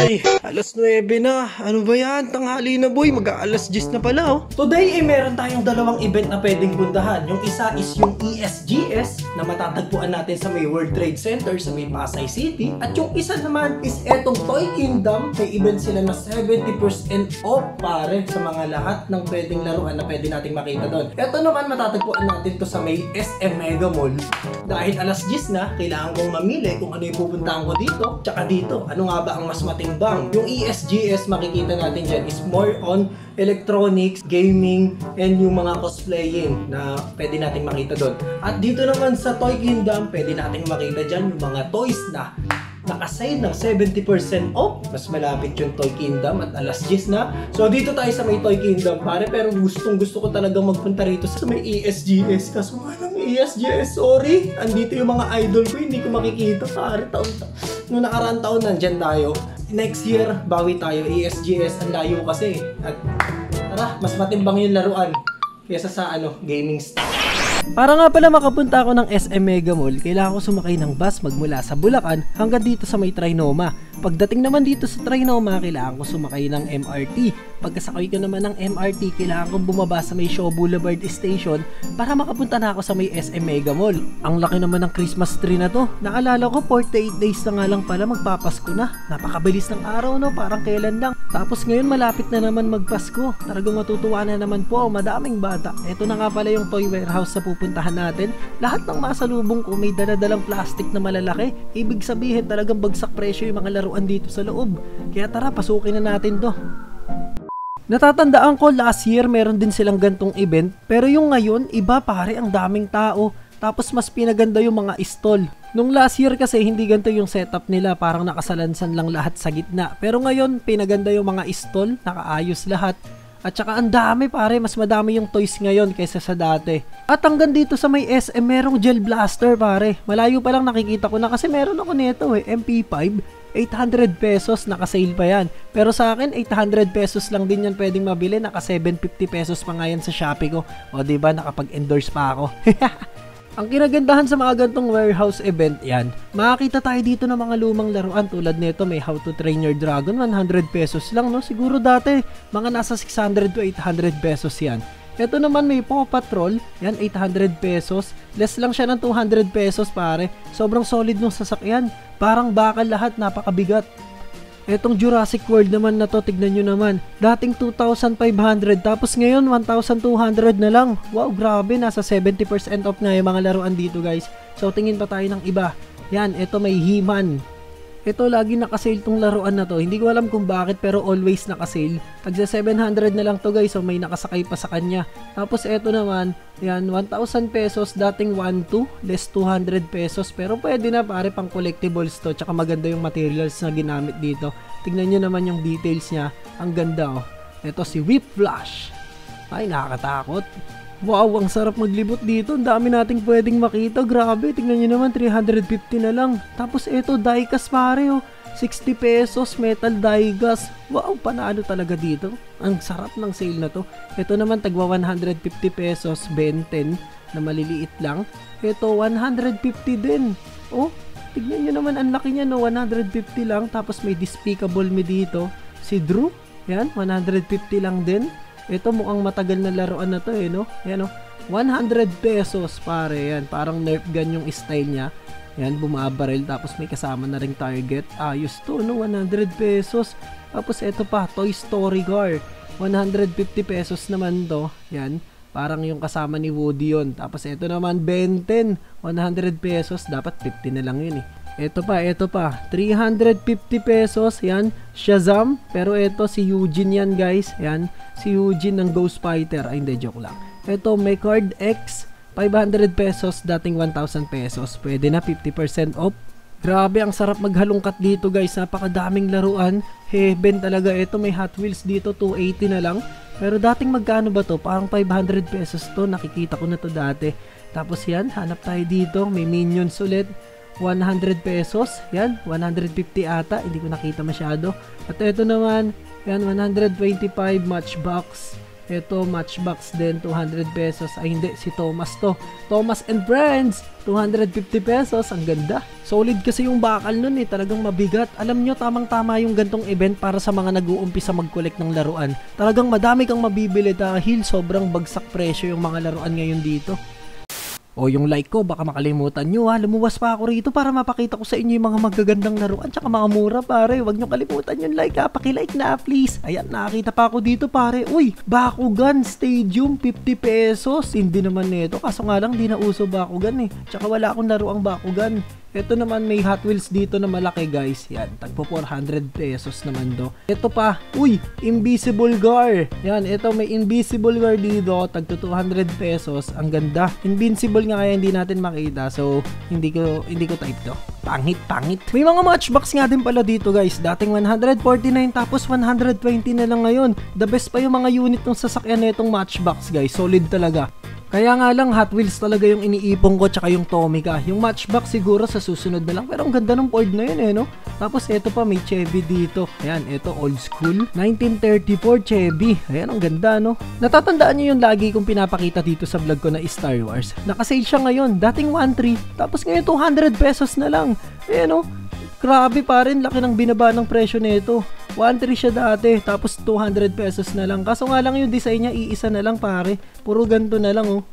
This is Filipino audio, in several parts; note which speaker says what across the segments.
Speaker 1: Ay, alas 9 na. Ano ba yan? Tanghali na boy. Mag-aalas 10 na pala oh. Today meron tayong dalawang event na pwedeng puntahan. Yung isa is yung ESGS na matatagpuan natin sa may World Trade Center sa may Pasay City. At yung isa naman is etong Toy Kingdom. May event sila na 70% off pare sa mga lahat ng pwedeng laruan na pwede nating makita doon. Ito naman matatagpuan natin to sa may SM Mega Mall. Dahil alas 10 na, kailangan kong mamili kung ano yung pupuntahan ko dito. Tsaka dito, ano nga ba ang mas matimbang? Yung ESGS makikita natin dyan is more on electronics, gaming, and yung mga cosplaying na pwede nating makita doon. At dito naman sa Toy Kingdom, pwede nating makita dyan yung mga toys na nakasale ng 70% off. Mas malapit yung Toy Kingdom at alas 10 na. So dito tayo sa may Toy Kingdom pare, pero gustong gusto ko talagang magpunta rito sa may ESGS. Kaso nga ng ESGS, sorry. Andito yung mga idol ko, hindi ko makikita pare. Noong nakaraang taon nandyan tayo. Next year, bawi tayo. ESGS, ang layo kasi. At tara, mas matimbang yung laruan kaysa sa gaming stuff. Para nga pala makapunta ako ng SM Mega Mall, kailangan ko sumakay ng bus magmula sa Bulacan hanggang dito sa may Trinoma. Pagdating naman dito sa Trinoma, kailangan ko sumakay ng MRT. Pagkasakay ko naman ng MRT, kailangan kong bumaba sa may Shaw Boulevard Station para makapunta na ako sa may SM Mega Mall. Ang laki naman ng Christmas tree na to. Naalala ko 48 days na nga lang pala magpapasko na. Napakabilis ng araw no, parang kailan lang. Tapos ngayon malapit na naman magpasko. Talagang matutuwa na naman po, madaming bata. Ito na nga pala yung toy warehouse sa pupuntahan natin. Lahat ng masalubong ko may daladalang plastic na malalaki. Ibig sabihin talagang bagsak presyo yung mga laruan dito sa loob. Kaya tara, pasukin na natin to. Natatandaan ko last year meron din silang gantong event, pero yung ngayon iba pare, ang daming tao. Tapos mas pinaganda yung mga stall. Nung last year kasi hindi ganito yung setup nila, parang nakasalansan lang lahat sa gitna. Pero ngayon pinaganda yung mga stall, nakaayos lahat. At saka ang dami pare, mas madami yung toys ngayon kaysa sa dati. At hanggang dito sa may SM merong gel blaster pare. Malayo pa lang nakikita ko na kasi meron ako nito MP5. 800 pesos, naka-sale pa yan. Pero sa akin, 800 pesos lang din yan pwedeng mabili. Naka 750 pesos pa nga yan sa Shopee ko. O diba, nakapag-endorse pa ako. Ang kinagandahan sa mga gantong warehouse event yan, makakita tayo dito ng mga lumang laruan tulad nito. May How to Train Your Dragon, 100 pesos lang no. Siguro dati, mga nasa 600 to 800 pesos yan. Ito naman may Paw Patrol, yan 800 pesos. Less lang siya ng 200 pesos pare. Sobrang solid ng sasakyan. Parang bakal lahat, napakabigat. Etong Jurassic World naman na to, tignan nyo naman. Dating 2,500 tapos ngayon 1,200 na lang. Wow, grabe, nasa 70% off nga yung mga laruan dito guys. So tingin pa tayo ng iba. Yan, ito may He-Man. Ito lagi nakasale tong laruan na to. Hindi ko alam kung bakit pero always nakasale. Tagsa 700 na lang to guys. So may nakasakay pa sa kanya. Tapos ito naman, yan 1,000 pesos. Dating 1,200, less 200 pesos. Pero pwede na pare, pang collectibles to. Tsaka maganda yung materials na ginamit dito. Tignan nyo naman yung details niya. Ang ganda oh. Ito si Whiplash. Ay, nakakatakot. Wow, ang sarap maglibot dito. Ang dami nating pwedeng makita. Grabe, tingnan nyo naman, 350 na lang. Tapos ito, diecast pare oh. 60 pesos, metal diecast. Wow, panalo talaga dito. Ang sarap ng sale na to. Ito naman, tagwa 150 pesos, Ben 10 na maliliit lang. Ito, 150 din. Oh, tignan nyo naman, ang laki niya no, 150 lang. Tapos may Despicable Me dito. Si Drew, yan, 150 lang din. Ito mukhang matagal na laruan na to no? Yan 100 pesos pare, yan. Parang Nerf gun yung style niya. Yan, bumabaril tapos may kasama na ring target. Ayos to no, 100 pesos. Tapos ito pa, Toy Story Car. 150 pesos naman to. Yan, parang yung kasama ni Woody yun. Tapos ito naman, Ben 10. 100 pesos. Dapat 50 na lang yun Ito pa, 350 pesos, yan, Shazam, pero ito si Eugene yan guys, yan, si Eugene ng Ghost Fighter, ay hindi, joke lang. Ito, may Card X, 500 pesos, dating 1,000 pesos, pwede na, 50% off. Grabe, ang sarap maghalongkat dito guys, napakadaming laruan, heaven talaga. Ito, may Hot Wheels dito, 280 na lang, pero dating magkano ba to? Parang 500 pesos to, nakikita ko na to dati. Tapos yan, hanap tayo dito, may Minions ulit, 100 pesos, yan, 150 ata, hindi ko nakita masyado. At ito naman, yan, 125 Matchbox. Ito, Matchbox din, 200 pesos. Ay hindi, si Thomas to. Thomas and Friends, 250 pesos. Ang ganda. Solid kasi yung bakal nun eh, talagang mabigat. Alam nyo, tamang-tama yung gantong event para sa mga nag-uumpisa mag-collect ng laruan. Talagang madami kang mabibili dahil sobrang bagsak presyo yung mga laruan ngayon dito. O yung like ko, baka makalimutan nyo ha. Lumuwas pa ako rito para mapakita ko sa inyo yung mga magagandang laruan tsaka mga mura pare. Huwag nyo kalimutan yung like ha. Pakilike na please. Ayan, nakakita pa ako dito pare. Uy, Bakugan Stadium, 50 pesos. Hindi naman nito. Kaso nga lang, di na uso Bakugan eh. Tsaka wala akong laruang Bakugan. Ito naman may Hot Wheels dito na malaki guys. Yan, tagpo 400 pesos naman do. Ito pa, uy, Invisible Gar. Yan, ito may Invisible Gar dito, tagto 200 pesos. Ang ganda. Invincible nga kaya hindi natin makita. So, hindi ko type to. Pangit. May mga Matchbox nga din pala dito guys. Dating 149 tapos 120 na lang ngayon. The best pa yung mga unit ng sasakyan na itong Matchbox guys. Solid talaga. Kaya nga lang Hot Wheels talaga yung iniipon ko tsaka yung Tomica. Yung Matchbox siguro sa susunod na lang. Pero ang ganda ng Ford na yun eh no. Tapos eto pa may Chevy dito. Ayan, eto old school 1934 Chevy. Ayan, ang ganda no. Natatandaan nyo yung lagi kong pinapakita dito sa vlog ko na Star Wars. Nakasale siya ngayon. Dating 1.3 tapos ngayon 200 pesos na lang. Ayan no. Grabe pa rin, laki ng binaba ng presyo nito. 1.3 siya dati, tapos 200 pesos na lang. Kaso nga lang yung design niya, iisa na lang pare. Puro ganito na lang oh.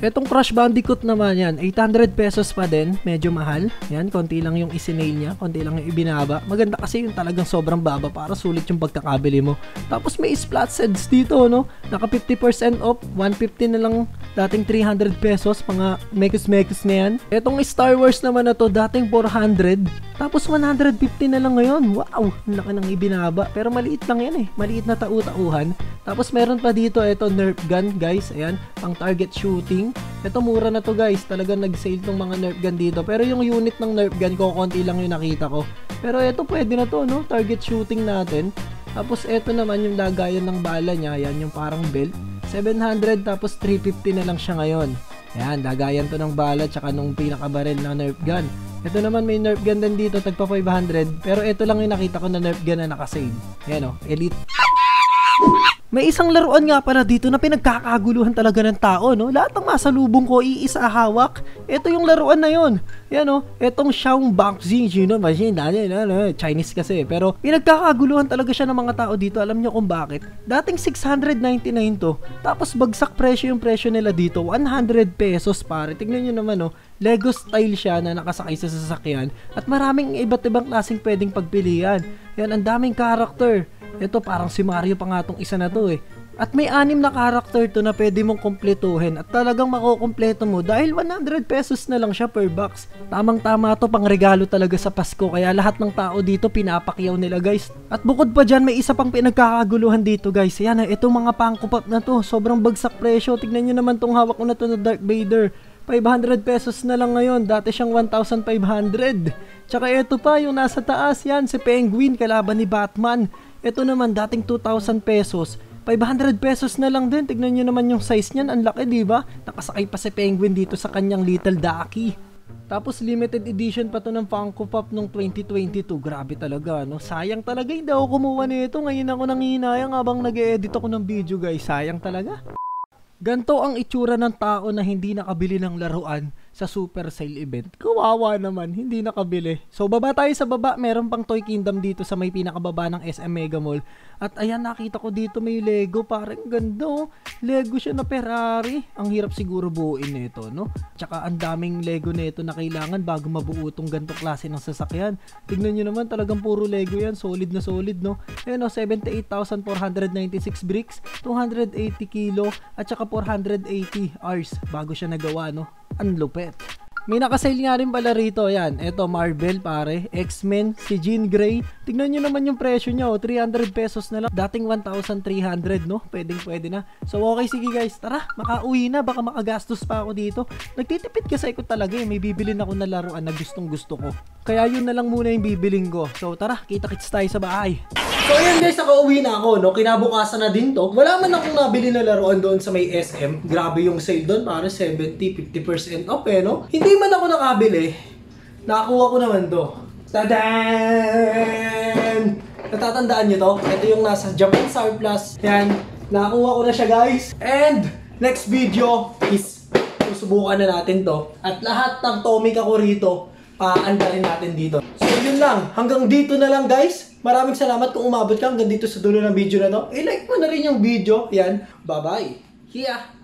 Speaker 1: Etong Crash Bandicoot naman yan, 800 pesos pa din, medyo mahal. Yan, konti lang yung isinail niya, konti lang yung ibinaba. Maganda kasi yung talagang sobrang baba para sulit yung pagkakabili mo. Tapos may splat sets dito, no? Naka 50% off, 150 na lang, dating 300 pesos, mga mekos-mekos na yan. Etong Star Wars naman na to, dating 400, tapos 150 na lang ngayon. Wow, laki ng ibinaba. Pero maliit lang yan eh, maliit na tau-tauhan. Tapos meron pa dito, ito Nerf gun guys, ayan, pang target shooting. Ito mura na to guys, talagang nag-sale tong mga Nerf gun dito. Pero yung unit ng Nerf gun ko, konti lang yung nakita ko. Pero ito pwede na to, no? Target shooting natin. Tapos ito naman yung lagayan ng bala niya, yan yung parang belt. 700 tapos 350 na lang siya ngayon. Yan, lagayan to ng bala tsaka nung pinakabaril na Nerf gun. Ito naman may Nerf gun din dito, tagpa 500. Pero ito lang yung nakita ko na Nerf gun na nakasale. Yan o, Elite. May isang laruan nga pala dito na pinagkakaguluhan talaga ng tao, no? Lahat ng masalubong ko, iisa hawak. Ito yung laruan na yon. Yan, no? Itong Xiaong Boxing, you know, machine, Chinese kasi. Pero pinagkakaguluhan talaga siya ng mga tao dito. Alam niyo kung bakit? Dating 699 to. Tapos bagsak presyo yung presyo nila dito. 100 pesos, pare. Tignan niyo naman, no? Lego style siya na nakasakay sa sasakyan. At maraming iba't ibang klaseng pwedeng pagpilian. Yan, ang daming character. Ito parang si Mario pa nga tong isa na to eh. At may 6 na character to na pwede mong kompletuhin at talagang makukompleto mo dahil 100 pesos na lang siya per box. Tamang-tama to, pang regalo talaga sa Pasko, kaya lahat ng tao dito pinapakyaw nila guys. At bukod pa dyan, may isa pang pinagkakaguluhan dito guys. Yan, itong mga pangkupap na to, sobrang bagsak presyo. Tignan nyo naman tong hawak ko na to na Darth Vader. 500 pesos na lang ngayon, dati siyang 1,500. Tsaka ito pa, yung nasa taas yan, si Penguin, kalaban ni Batman. Ito naman, dating 2,000 pesos. 500 pesos na lang din. Tignan nyo naman yung size niyan. Ang laki, diba? Nakasakay pa si Penguin dito sa kanyang Little Ducky. Tapos limited edition pa to ng Funko Pop nung 2022. Grabe talaga, no? Sayang talaga, hindi ako kumuha nito. Ngayon ako nangihinayang habang nag-e-edit ako ng video, guys. Sayang talaga. Ganto ang itsura ng tao na hindi nakabili ng laruan sa super sale event. Kawawa naman, hindi nakabili. So baba tayo sa baba, meron pang Toy Kingdom dito sa may pinakababa ng SM Mega Mall. At ayan, nakita ko dito may Lego, parang ganda. Lego siya na Ferrari. Ang hirap siguro buuin nito, no? Tsaka ang daming Lego nito na kailangan bago mabuo tong ganitong klase ng sasakyan. Tignan nyo naman, talagang puro Lego yan. Solid na solid, no? Ayan, 78,496 bricks, 280 kilo, at saka 480 hours bago siya nagawa, no? Ang lupet. May nakasale nga rin pala rito. Yan, eto Marvel pare, X-Men, si Jean Grey. Tignan nyo naman yung presyo nyo, 300 pesos na lang. Dating 1,300, no? Pwede na. So okay, sige guys, tara, makauwi na. Baka makagastos pa ako dito. Nagtitipid kasi ako talaga eh. May bibilin ako na laruan na gustong gusto ko. Kaya yun na lang muna yung bibiling ko. So tara, kita-kits tayo sa bahay. So ayan guys, nakauwi na ako, no? Kinabukasan na din to. Wala man akong nabili na laruan doon sa may SM. Grabe yung sale doon, para 70-50% off eh, no? Hindi man ako nakabili. Nakakuha ko naman to. Tadan! Natatandaan nyo to? Ito yung nasa Japan Surplus. Yan. Nakakuha ko na siya guys. And next video is susubukan na natin to. At lahat ng Tomica ko rito, paanda rin natin dito. So yun lang, hanggang dito na lang guys. Maraming salamat kung umabot ka hanggang dito sa dulo ng video na to. I-like mo na rin yung video. Yan, bye bye. Yeah.